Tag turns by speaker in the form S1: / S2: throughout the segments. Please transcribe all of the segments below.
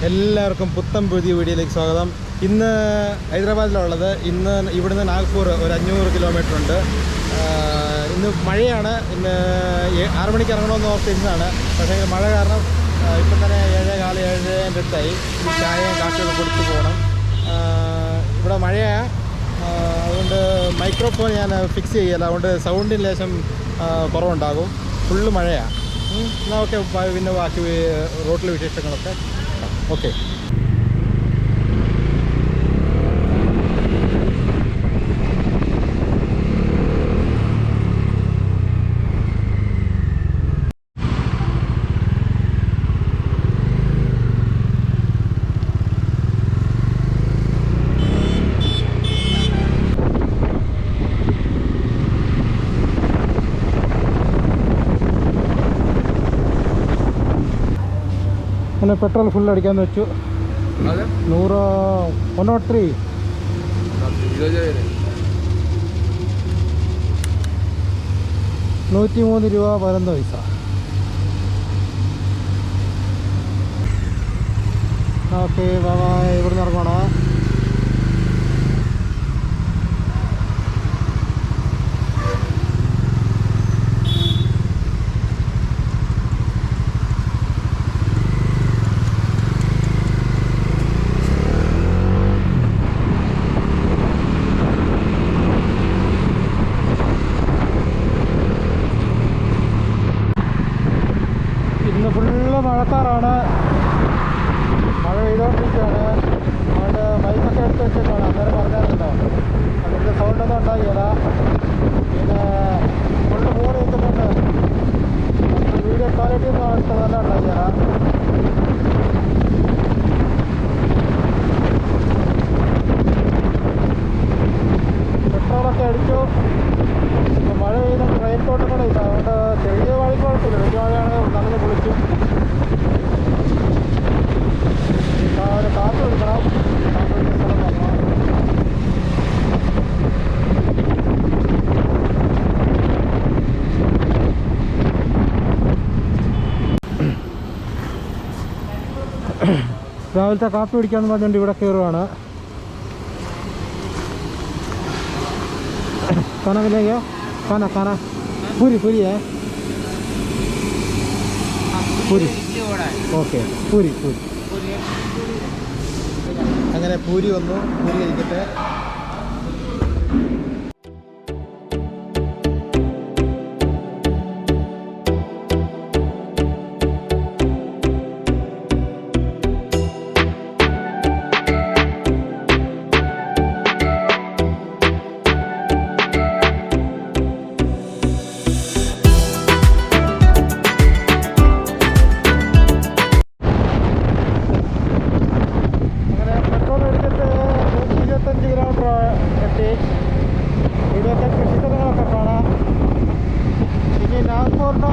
S1: എല്ലാവർക്കും പുത്തൻ പുതിയ വീഡിയോയിലേക്ക് സ്വാഗതം. ഇന്ന് ഹൈദരാബാദിലുള്ളത്. ഇന്ന് ഇവിടുന്ന് നാഗ്പൂർ ഒരു 500 കിലോമീറ്റർ ഉണ്ട്. ഇന്ന് മഴയാണ്. ഇന്ന് 6 മണിക്ക് ഇറങ്ങണമെന്ന് ഓർത്തിരുന്നതാണ്. പക്ഷേ മഴ കാരണം ഇപ്പം തന്നെ 7:15 അടുത്തായി. ചായയും കാപ്പിയൊക്കെ കൊടുത്ത് പോകണം. ഇവിടെ മഴയാണ്. അതുകൊണ്ട് മൈക്രോഫോൺ ഞാൻ ഫിക്സ് ചെയ്യല്ല. അതുകൊണ്ട് സൗണ്ടിന് ലേശം കുറവുണ്ടാകും. ഫുള്ള് മഴയാണ്. എന്നാൽ ഓക്കെ, പിന്നെ ബാക്കി റോട്ടിലെ വിശേഷങ്ങളൊക്കെ ഓക്കെ. അങ്ങനെ പെട്രോൾ ഫുൾ അടിക്കാന്ന് വെച്ചു. 103 103 രൂപ 11 പൈസ. Okay, bye. ഇവിടുന്ന് ഇറങ്ങണോ? ഫുള്ള് മഴക്കാറാണ്. മഴ പെയ്തുകൊണ്ടിരിക്കുകയാണ്. അതുകൊണ്ട് ബൈക്കൊക്കെ എടുത്ത് വെച്ചിട്ടാണ്. അന്നേരം പറഞ്ഞായിരുന്നല്ലോ അതിൻ്റെ സൗണ്ടൊന്നും ഉണ്ടാകില്ല. പിന്നെ ഫുള്ള് മൂടി നിൽക്കുന്നുണ്ട്. വീഡിയോ ക്വാളിറ്റി ഒന്നും അടുത്ത് നല്ല ഉണ്ടാകില്ല. പെട്രോളൊക്കെ അടിച്ചു. മഴ പെയ്യുന്ന റെയിൻ കോട്ടും കൂടെ ഇല്ല. അതുകൊണ്ട് ചെറിയ മഴ കുഴപ്പമില്ല. വലിയ മഴയാണെങ്കിൽ നല്ല കുളിച്ചു. ഒരു കാറ്റ് എടുക്കണം. കാറ്റ് എടുക്കുന്ന സ്ഥലം നോക്കണം. രാവിലത്തെ കാപ്പി പിടിക്കാമെന്ന് പറഞ്ഞുകൊണ്ട് ഇവിടെ കയറുവാണ്. खाना मिलेगा? खाना पूरी ഓക്കെ, പൂരി. അങ്ങനെ പൂരി വന്നു. പൂരി കഴിക്കട്ടെ. ഇവിടെയൊക്കെ കൃഷിസ്ഥലങ്ങളൊക്കെ കാണാം. ഇനി നാഗ്പൂരിന്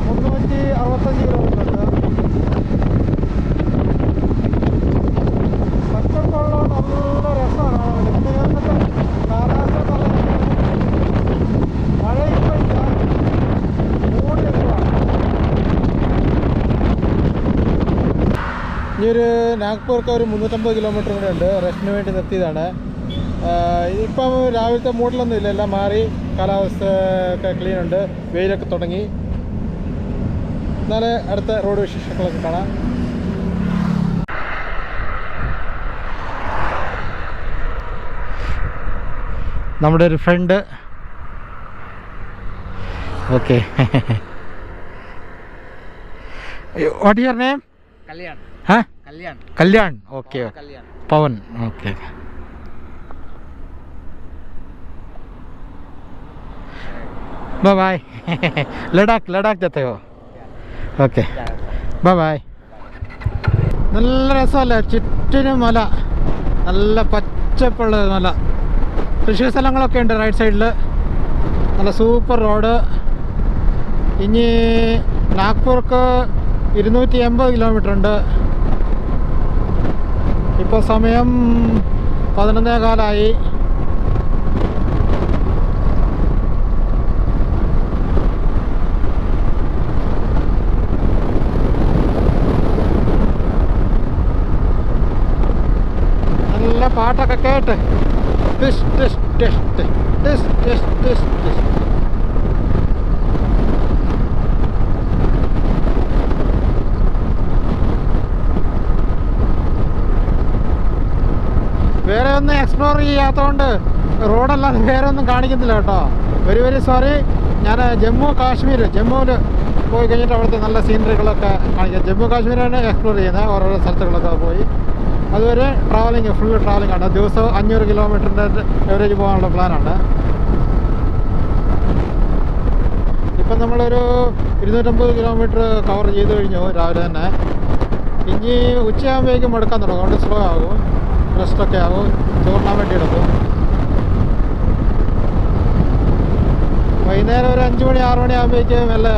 S1: 365 കിലോമീറ്റർ ഉണ്ട്. പച്ചപ്പുള്ള നല്ല രസമാണ്. ഇന്നത്തെ കാലാവസ്ഥ മഴ ഇപ്പം ഇല്ല, മൂടി നിൽക്കുകയാണ്. ഇനിയൊരു നാഗ്പൂർക്ക് ഒരു 350 കിലോമീറ്റർ കൂടെ ഉണ്ട്. റെസ്റ്റിന് വേണ്ടി നിർത്തിയതാണ്. ഇപ്പം രാവിലത്തെ മൂഡിലൊന്നും ഇല്ല, എല്ലാം മാറി. കാലാവസ്ഥ ഒക്കെ ക്ലീൻ ഉണ്ട്. വെയിലൊക്കെ തുടങ്ങി. എന്നാലേ അടുത്ത റോഡ് വിശേഷങ്ങളൊക്കെ കാണാം. നമ്മുടെ ഒരു friend. Okay, what your name? Kalyan. Okay, Pavan. Okay. Bye. Ladakh ജാത്തെ ഹോ? Okay, bye. നല്ല രസമല്ലേ? ചുറ്റിനും മല, നല്ല പച്ചപ്പുള്ള മല. കൃഷി സ്ഥലങ്ങളൊക്കെ ഉണ്ട് റൈറ്റ് സൈഡിൽ. നല്ല സൂപ്പർ റോഡ്. ഇനി നാഗ്പൂർക്ക് 280 കിലോമീറ്റർ ഉണ്ട്. ഇപ്പോൾ സമയം 11:15. പാട്ടൊക്കെ കേട്ട് ടിസ് ടിസ് ടിസ് ടിസ് ടിസ് ടിസ് ടിസ്. വേറെ ഒന്നും എക്സ്പ്ലോർ ചെയ്യാത്തതുകൊണ്ട് റോഡല്ലാതെ വേറെ ഒന്നും കാണിക്കുന്നില്ല കേട്ടോ. Very sorry. ഞാൻ ജമ്മുവിൽ പോയി കഴിഞ്ഞിട്ട് അവിടുത്തെ നല്ല സീനറികളൊക്കെ കാണിക്കാം. ജമ്മു കാശ്മീരാണ് എക്സ്പ്ലോർ ചെയ്യുന്നത്, ഓരോരോ സ്ഥലത്തുകളൊക്കെ പോയി. അതുവരെ ഫുള്ള് ട്രാവലിംഗ് ആണ്. ദിവസം 500 കിലോമീറ്ററിൻ്റെ എവറേജ് പോകാനുള്ള പ്ലാനാണ്. ഇപ്പം നമ്മളൊരു 250 കിലോമീറ്റർ കവർ ചെയ്ത് കഴിഞ്ഞു രാവിലെ തന്നെ. ഇനി ഉച്ചയാകുമ്പോഴേക്കും എടുക്കാൻ തുടങ്ങും. അതുകൊണ്ട് സ്ലോ ആകും, റെസ്റ്റൊക്കെ ആകും, ചോറിനാൻ വേണ്ടി എടുക്കും. വൈകുന്നേരം ഒരു 5 മണി 6 മണി ആകുമ്പോഴേക്കും നല്ല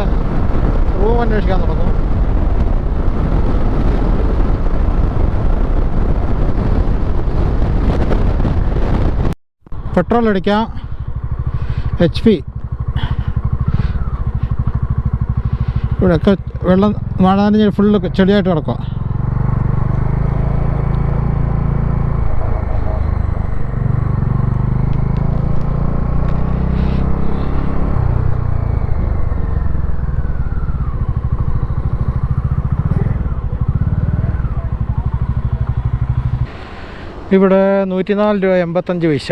S1: റൂം അന്വേഷിക്കാൻ തുടങ്ങും. പെട്രോൾ അടിക്കാം. HP ഇവിടെയൊക്കെ വെള്ളം മഴ നനഞ്ഞ് ഫുള്ള് ചെടിയായിട്ട് കിടക്കുക. ഇവിടെ 104 രൂപ 85 പൈസ.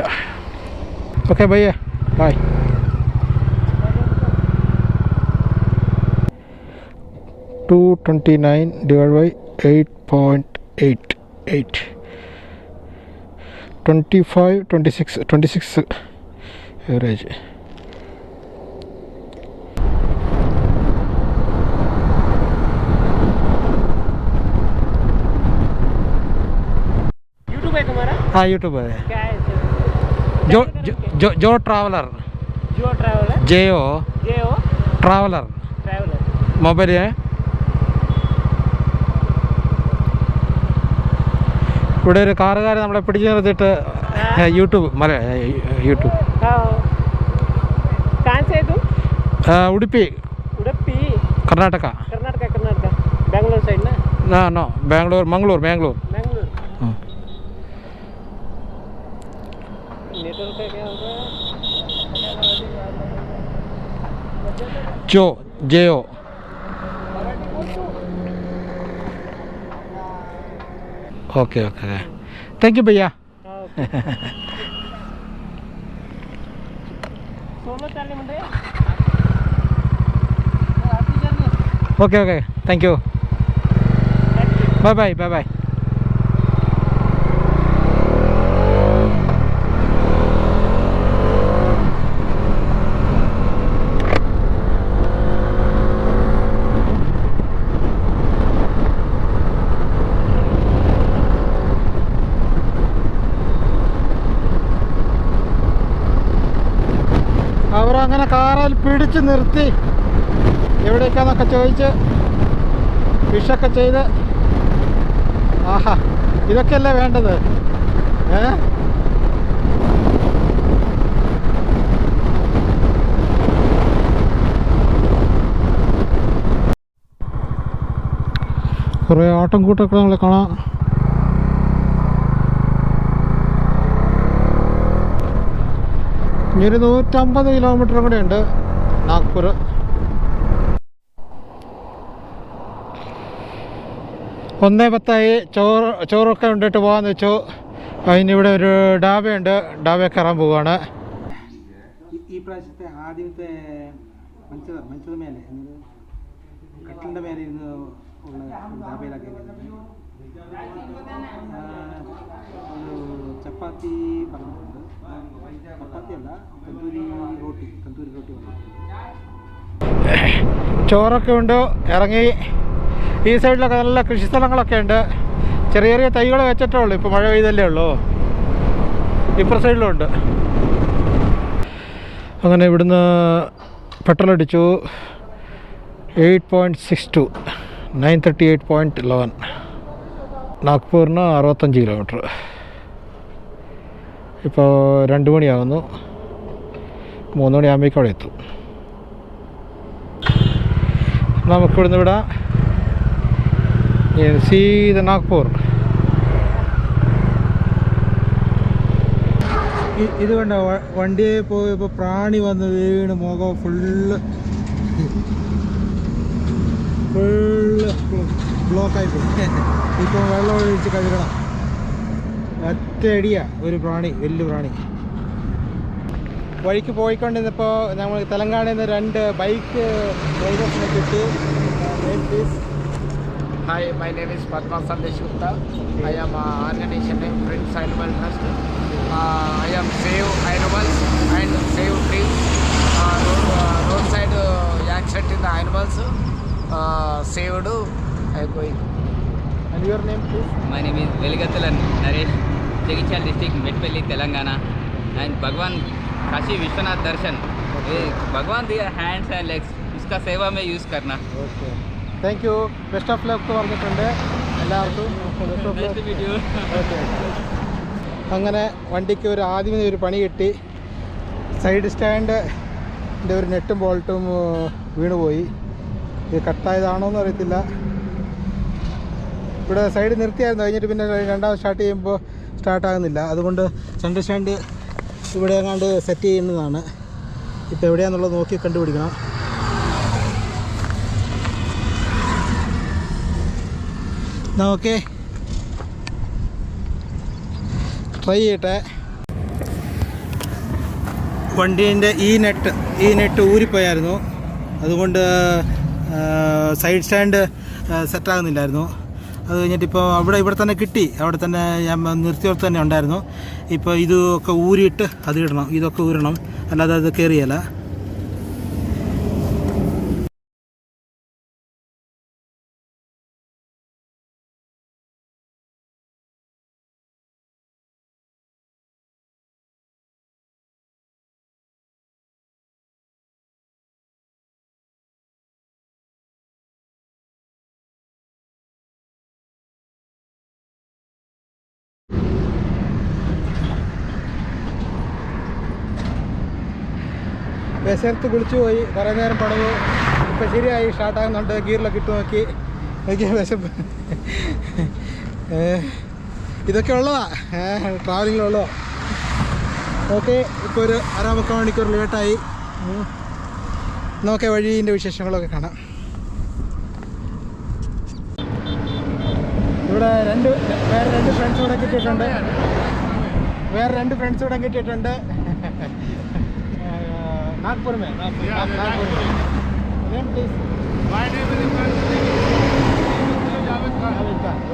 S1: ഓക്കെ ഭയ്യ, ബായ്. $229 divided by 8.88 26 average. हाँ यूट्यूब है. जो ट्रैवलर JO ट्रैवलर मोबाइल है. ഇവിടെ ഒരു കാറുകാരെ നമ്മളെ പിടിച്ചു നിർത്തിയിട്ട് YouTube Udupi Karnataka. Bangalore side no Bangalore JO. Okay thank you भैया. Okay thank you. बाय. അവരങ്ങനെ കാറിൽ പിടിച്ച് നിർത്തി എവിടേക്കാന്നൊക്കെ ചോദിച്ച് വിഷൊക്കെ ചെയ്ത്. ആഹാ, ഇതൊക്കെയല്ലേ വേണ്ടത്. കുറേ ആട്ടം കൂട്ടൊക്കെ നമ്മളെ കാണാം. ഇനി 150 കിലോമീറ്ററും കൂടെ ഉണ്ട് നാഗ്പൂർ. ഒന്നേ 10 ചോറൊക്കെ ഉണ്ടിട്ട് പോകാമെന്ന് വെച്ചു. അതിനിവിടെ ഒരു ഡാബയുണ്ട്, ഡാബയിൽ കയറാൻ പോവുകയാണ്. ഈ പ്രാവശ്യത്തെ ആദ്യത്തെ മഞ്ചത മേലെ കട്ടിലിൻ്റെ മേലെ ഇരുന്ന് ഉള്ള ഡാബയിലൊക്കെ ഒരു ചപ്പാത്തി പറഞ്ഞിട്ടുണ്ട്. ചപ്പാത്തിയല്ല, തന്തൂരി റോട്ടി ചോറൊക്കെ ഉണ്ട്. ഇറങ്ങി ഈ സൈഡിലൊക്കെ നല്ല കൃഷി സ്ഥലങ്ങളൊക്കെ ഉണ്ട്. ചെറിയ തൈകൾ വെച്ചിട്ടേ ഉള്ളൂ, ഇപ്പോൾ മഴ പെയ്തല്ലേ ഉള്ളൂ. ഇപ്പുറ സൈഡിലും ഉണ്ട്. അങ്ങനെ ഇവിടുന്ന് പെട്രോൾ അടിച്ചു 8.62 938.11. നാഗ്പൂരിന് 65 കിലോമീറ്റർ. ഇപ്പോൾ 2 മണിയാകുന്നു. 3 മണിയാകുമ്പോഴേക്കും അവിടെ എത്തും. നമുക്കിവിടുന്ന് വിടാം. See the Nagpur. ഇത് കണ്ടോ, വണ്ടിയെ പോയപ്പോൾ പ്രാണി വന്ന് വീണ് മുഖം ഫുള്ള് ബ്ലോക്കായി പോയി. ഇപ്പോൾ വെള്ളം ഒഴിച്ച് കഴുകണം. ഒറ്റയടിയാ ഒരു പ്രാണി, വലിയ പ്രാണി. വഴിക്ക് പോയിക്കൊണ്ടിരുന്നപ്പോൾ നമ്മൾ തെലങ്കാനയിൽ നിന്ന് 2 ബൈക്ക് ഡ്രൈവേഴ്സിനെ കിട്ടി.
S2: Hi, my name is Padma Sandesh Gupta. I am organization name Friends Animal Trust. I am save animals and save trees. Roadside accident in the animals saved. I am going.
S1: And your name, please?
S3: My name is Veligatalan Naresh, Jagicial district, Medpelli, Telangana. And Bhagwan Kashi Vishwanath Darshan. Bhagwan their hands and legs. Iska seva mein use karna.
S1: Okay. Thank you. Best of luck പറഞ്ഞിട്ടുണ്ട് എല്ലാവർക്കും. Okay. അങ്ങനെ വണ്ടിക്ക് ആദ്യമേ ഒരു പണി കിട്ടി. Side സ്റ്റാൻഡിൻ്റെ ഒരു നെട്ടും ബോൾട്ടും വീണുപോയി. ഇത് കട്ടായതാണോ എന്ന് അറിയത്തില്ല. ഇവിടെ സൈഡ് നിർത്തിയായിരുന്നു, കഴിഞ്ഞിട്ട് പിന്നെ രണ്ടാമത് സ്റ്റാർട്ട് ചെയ്യുമ്പോൾ സ്റ്റാർട്ടാകുന്നില്ല. അതുകൊണ്ട് സെൻട്രൽ സ്റ്റാൻഡ് ഇവിടെ എങ്ങാണ്ട് സെറ്റ് ചെയ്യുന്നതാണ്. ഇപ്പോൾ എവിടെയാണെന്നുള്ളത് നോക്കി കണ്ടുപിടിക്കണം. ഓക്കെ, ട്രൈ ചെയ്യട്ടെ. വണ്ടീൻ്റെ ഈ നെട്ട് ഊരിപ്പോയായിരുന്നു. അതുകൊണ്ട് സൈഡ് സ്റ്റാൻഡ് സെറ്റാകുന്നില്ലായിരുന്നു. അത് കഴിഞ്ഞിട്ടിപ്പോൾ ഇവിടെ തന്നെ കിട്ടി. അവിടെ തന്നെ ഞാൻ നിർത്തിയോർത്ത് തന്നെ ഉണ്ടായിരുന്നു. ഇപ്പോൾ ഇതൊക്കെ ഊരിയിട്ട് അത് ഇടണം. ഇതൊക്കെ ഊരണം, അല്ലാതെ അത് കയറിയല്ല. വിശർത്ത് കുളിച്ചു പോയി. കുറേ നേരം പടവ്. ഇപ്പം ശരിയായി, സ്റ്റാർട്ടാകുന്നുണ്ട്. ഗിയറിലൊക്കെ ഇട്ട് നോക്കി. എനിക്ക് വിശപ്പ്. ഇതൊക്കെ ഉള്ളതാ, ട്രാവലിങ്ങിലുള്ളതാ. ഓക്കെ, ഇപ്പോൾ ഒരു 1/4 മണിക്കൂർ ലേറ്റായി. നോക്കെ വഴീൻ്റെ വിശേഷങ്ങളൊക്കെ കാണാം. ഇവിടെ വേറെ രണ്ട് ഫ്രണ്ട്സ് കൂടെ കിട്ടിയിട്ടുണ്ട്. नागपुर में. नागपुर में. Name please. My name is Javed Khan.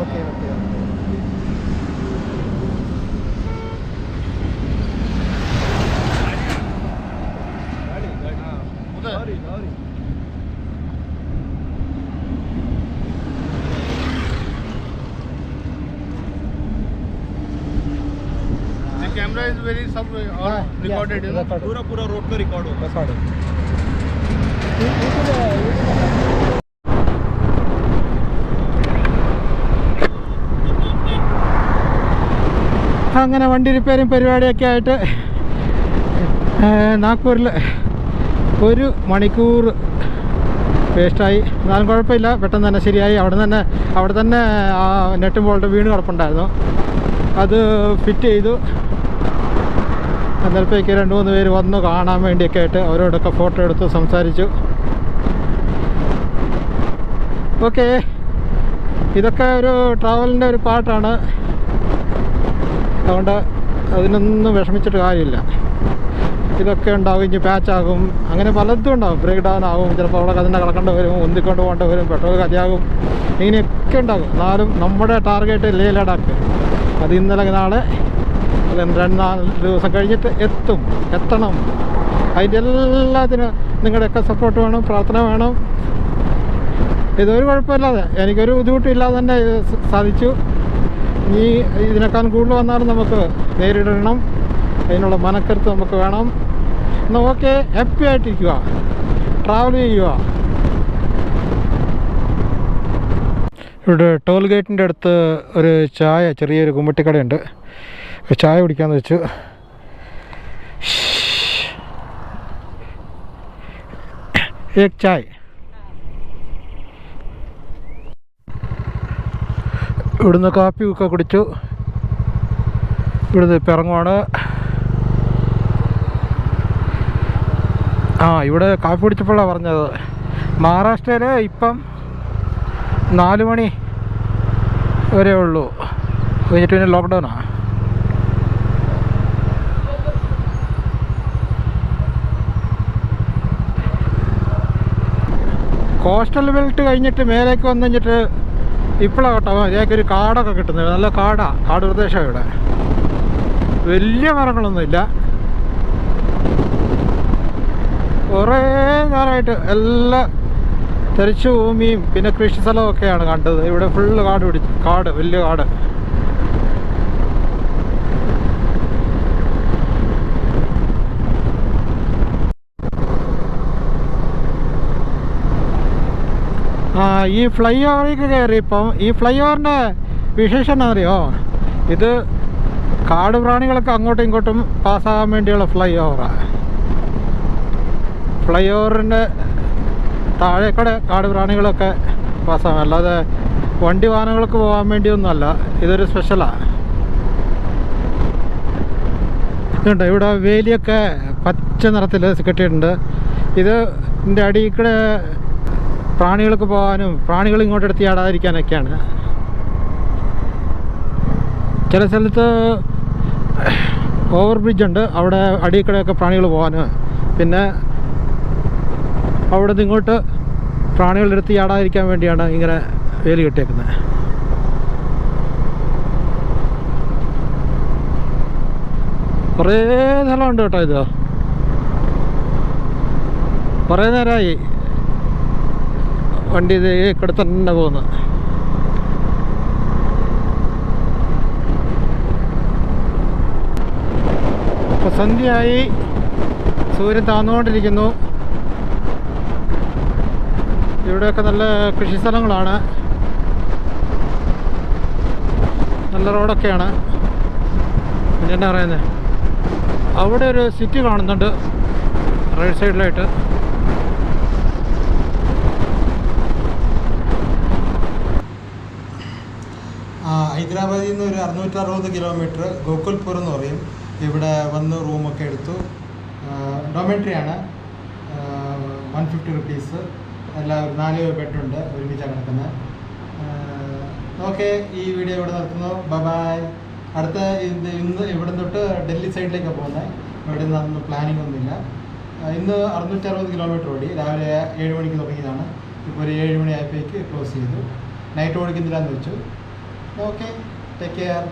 S1: Okay. Sorry. The camera is very recorded. पूरा रोड पे रिकॉर्ड होगा. അങ്ങനെ വണ്ടി റിപ്പയറിങ് പരിപാടിയൊക്കെ ആയിട്ട് നാഗ്പൂരിൽ 1 മണിക്കൂർ വേസ്റ്റായി. എന്നാലും കുഴപ്പമില്ല, പെട്ടെന്ന് തന്നെ ശരിയായി. അവിടെ തന്നെ ആ നെട്ടും ബോൾട്ടും വീണ് കിടപ്പുണ്ടായിരുന്നു. അത് ഫിറ്റ് ചെയ്തു. അന്നേരത്തേക്ക് 2-3 പേര് വന്നു കാണാൻ വേണ്ടിയൊക്കെ ആയിട്ട്. അവരോടൊക്കെ ഫോട്ടോ എടുത്ത് സംസാരിച്ചു. ഓക്കെ, ഇതൊക്കെ ഒരു ട്രാവലിൻ്റെ ഒരു പാർട്ടാണ്. അതുകൊണ്ട് അതിനൊന്നും വിഷമിച്ചിട്ട് കാര്യമില്ല. ഇതൊക്കെ ഉണ്ടാകും, ഇനി പാച്ചാകും, അങ്ങനെ പലതും ഉണ്ടാകും. ബ്രേക്ക് ഡൗൺ ആകും, ചിലപ്പോൾ അവിടെ അതിൻ്റെ കിടക്കേണ്ടി വരും, ഒന്നിക്കൊണ്ട് പോകേണ്ടി വരും, പെട്രോൾ കതിയാകും, ഇങ്ങനെയൊക്കെ ഉണ്ടാകും. എന്നാലും നമ്മുടെ ടാർഗറ്റ് ലേ ലഡാക്ക്. അത് ഇന്നലെ നാളെ 2-4 ദിവസം കഴിഞ്ഞിട്ട് എത്തണം. അതിൻ്റെ എല്ലാത്തിനും നിങ്ങളുടെയൊക്കെ സപ്പോർട്ട് വേണം, പ്രാർത്ഥന വേണം. ഇതൊരു കുഴപ്പമില്ലാതെ, എനിക്കൊരു ബുദ്ധിമുട്ടും ഇല്ലാതെ തന്നെ സാധിച്ചു. ഇനി ഇതിനേക്കാൾ കൂടുതൽ വന്നാലും നമുക്ക് നേരിടണം. അതിനുള്ള മനക്കരുത്ത് നമുക്ക് വേണം. എന്നാൽ ഓക്കെ, ഹാപ്പി ആയിട്ടിരിക്കുക, ട്രാവൽ ചെയ്യുക. ഇവിടെ ടോൾ ഗേറ്റിൻ്റെ അടുത്ത് ഒരു ചെറിയൊരു കുമ്മിട്ടിക്കടയുണ്ട്. ചായ കുടിക്കാമെന്ന് വെച്ചു. ഏക് ചായ്. ഇവിടുന്ന് കാപ്പി ഒക്കെ കുടിച്ചു. ഇവിടുന്ന് ഇപ്പം ഇറങ്ങുവാണ്. ഇവിടെ കാപ്പി കുടിച്ചപ്പോഴാണ് പറഞ്ഞത്. മഹാരാഷ്ട്രയിൽ ഇപ്പം 4 മണി വരെ ഉള്ളൂ, കഴിഞ്ഞിട്ട് പിന്നെ ലോക്ക്ഡൗണാണ്. കോസ്റ്റൽ ബെൽറ്റ് കഴിഞ്ഞിട്ട് മേലേക്ക് വന്നു കഴിഞ്ഞിട്ട് ഇപ്പോഴാണ് കേട്ടോ ഒരു കാടൊക്കെ കിട്ടുന്നത്. നല്ല കാട് പ്രദേശമാണ് ഇവിടെ. വലിയ മരങ്ങളൊന്നുമില്ല. കുറേ നേരമായിട്ട് എല്ലാ തെരിച്ചു ഭൂമിയും പിന്നെ കൃഷി സ്ഥലമൊക്കെയാണ് കണ്ടത്. ഇവിടെ ഫുള്ള് കാട് വലിയ കാട്. ഈ ഫ്ലൈ ഓവറിലേക്ക് കയറിയപ്പം ഈ ഫ്ലൈ ഓവറിൻ്റെ വിശേഷം എന്നാ അറിയോ? ഇത് കാട് പ്രാണികളൊക്കെ അങ്ങോട്ടും ഇങ്ങോട്ടും പാസ്സാകാൻ വേണ്ടിയുള്ള ഫ്ലൈ ഓവറാണ്. ഫ്ലൈ ഓവറിൻ്റെ താഴേക്കൂടെ കാട് പ്രാണികളൊക്കെ പാസ്സാകാം, അല്ലാതെ വണ്ടി വാഹനങ്ങൾക്ക് പോകാൻ വേണ്ടിയൊന്നുമല്ല. ഇതൊരു സ്പെഷ്യലാണ്. ഇതുണ്ട് ഇവിടെ വേലിയൊക്കെ പച്ച നിറത്തിൽ കെട്ടിയിട്ടുണ്ട്. ഇതിൻ്റെ അടിയിൽ കൂടെ പ്രാണികൾക്ക് പോകാനും പ്രാണികൾ ഇങ്ങോട്ടെടുത്ത് ചാടാതിരിക്കാനൊക്കെയാണ്. ചില സ്ഥലത്ത് ഓവർ ബ്രിഡ്ജുണ്ട്, അവിടെ അടിയിൽ കൂടെയൊക്കെ പ്രാണികൾ പോകാനും പിന്നെ അവിടെ നിന്ന് ഇങ്ങോട്ട് പ്രാണികളെടുത്ത് ചാടാതിരിക്കാൻ വേണ്ടിയാണ് ഇങ്ങനെ വേലി കെട്ടിയേക്കുന്നത്. കുറേ സ്ഥലമുണ്ട് കേട്ടോ. ഇത് കുറേ നേരമായി വണ്ടി ഇത് ഇവിടെ തന്നെ പോകുന്നു. ഇപ്പോൾ സന്ധ്യയായി, സൂര്യൻ താന്നുകൊണ്ടിരിക്കുന്നു. ഇവിടെയൊക്കെ നല്ല കൃഷി സ്ഥലങ്ങളാണ്, നല്ല റോഡൊക്കെയാണ്. പിന്നെ എന്നാ പറയുന്നത്, അവിടെ ഒരു സിറ്റി കാണുന്നുണ്ട് റൈറ്റ് സൈഡിലായിട്ട്. ഹൈദരാബാദിൽ നിന്ന് ഒരു 660 കിലോമീറ്റർ ഗോകുൽപൂർ എന്ന് പറയും. ഇവിടെ വന്ന് റൂമൊക്കെ എടുത്തു. ഡോമെട്രിയാണ്, 150 റുപ്പീസ്. എല്ലാം 4 ബെഡുണ്ട്, ഒരുമിച്ചാണ് കിടക്കുന്നത്. ഓക്കെ, ഈ വീഡിയോ ഇവിടെ നിർത്തുന്നു. ബൈ. അടുത്ത ഇന്ന് ഇവിടെ തൊട്ട് ഡൽഹി സൈഡിലേക്കാണ് പോകുന്നത്. ഇവിടെ നിന്നൊന്നും പ്ലാനിങ് ഒന്നുമില്ല. ഇന്ന് 660 കിലോമീറ്റർ ഓടി. രാവിലെ 7 മണിക്ക് തുടങ്ങിയതാണ്. ഇപ്പോൾ ഒരു 7 മണി ആയപ്പോഴേക്ക് ക്ലോസ് ചെയ്തു. നൈറ്റ് ഓടിക്കുന്നില്ലാന്ന് വെച്ചു. Okay, take care.